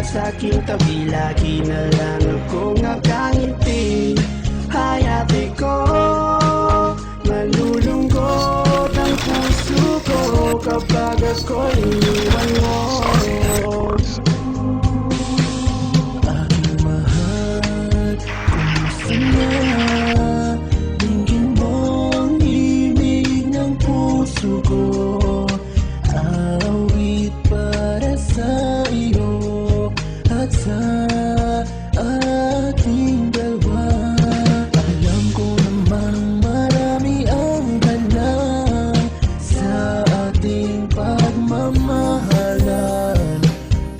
sa aking tabi, lagi na lang akong nakangiti. Hayati ko, malulungkot ang puso ko kapag ako'y iniwan mo. Aking mahal, kumusta na? Dinggin mo ang ibig ng puso ko. Awit para sa iyo at sa ating dalawa. Alam ko namang marami ang halang sa ating pagmamahalan,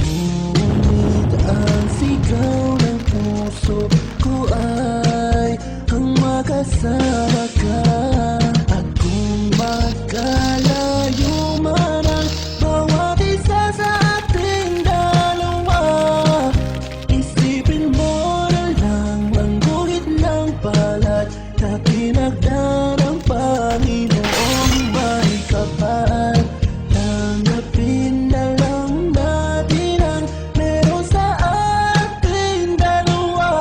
ngunit ang sigaw ng puso ko ay ang makasama ka. At kung magkalayo man ang bawat isa sa ating dalawa, isipin mo na lang ang guhit ng palad na tinagda ng Panginoong may kapal. Tanggapin na lang natin ang meron sa ating dalawa.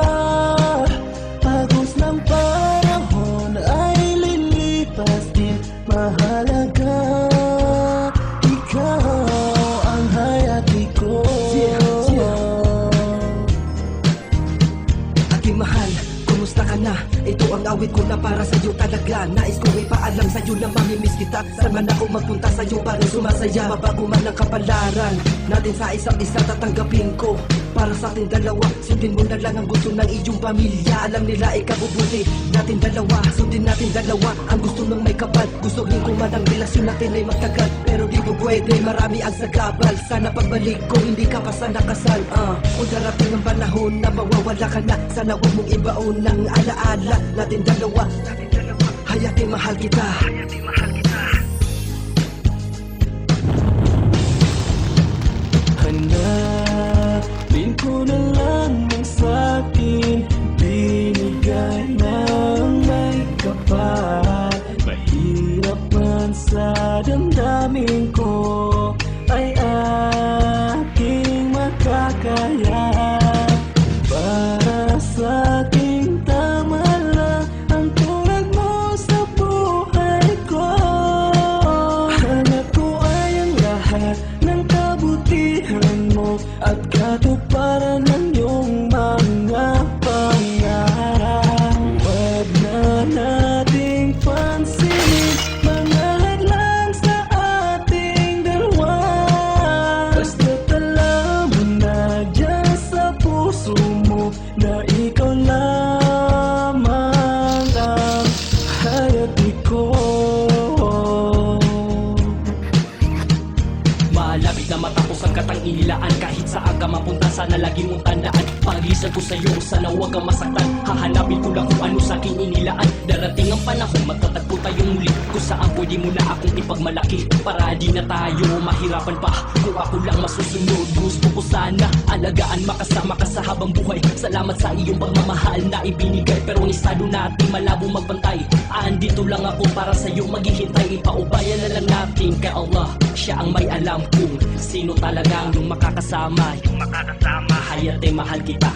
Pagos ng panahon ay lilipas din, mahalaga ikaw ang hayati ko. Aking mahal, kumusta ka na? Ito ang awit ko na para sa'yo talaga. Nais ko ipaalam sa'yo na mamimiss kita. Saan man ako magpunta sa'yo para sumasaya. Mabago man ang kapalaran natin sa isa't isa, tatanggapin ko. Para sa ating dalawa, sundin mo na lang ang gusto ng iyong pamilya. Alam nila ikabubuti natin dalawa, sundin natin dalawa ang gusto ng may kapal. Gusto rin ko man ang relasyon natin ay magtagal, pero di ko pwede, marami ang sagabal. Sana pagbalik ko, hindi ka pa sana kasal. Kung darating ang panahon na mawawala ka na, sana huwag mong ibaon ng alaala natin dalawa. Hayati mahal kita. Hanapin ko na lang ang sa'kin binigay ng may kapal. Mahirap man sa damdamin ko ay aking makakaya. Para sa aking tama lang ang tulad mo sa buhay ko. Hanap ko ay ang lahat ng kabutihan mo at katuparan ng iyong mga pangarap. Huwag na nating pansinin mga hadlang sa ating dalawa. Basta't alam mo na dyan sa puso mo na ikaw lamang ang hayati ko. Malapit na matapos ang katang inilaan. Kahit saan ka mapunta, sana lagi mong tandaan. Paglisan ko sa'yo, sana huwag kang masaktan. Hahanapin ko lang kung ano sa'king inilaan. Darating ang panahon, magtatagpo tayong muli, kung saan pwede mo na akong ipagmalaki. Para di na tayo mahirapan pa kung ako lang masusunod. Gusto ko sana alagaan, makasama ka sa habang buhay. Salamat sa iyong pagmamahal na ibinigay, pero ang estado natin malabo magbantay. Andito lang ako para sa'yo maghihintay. Ipaubayan na lang natin kay Allah, siya ang may alam kung sino talagang yung makakasama. Hayate mahal kita.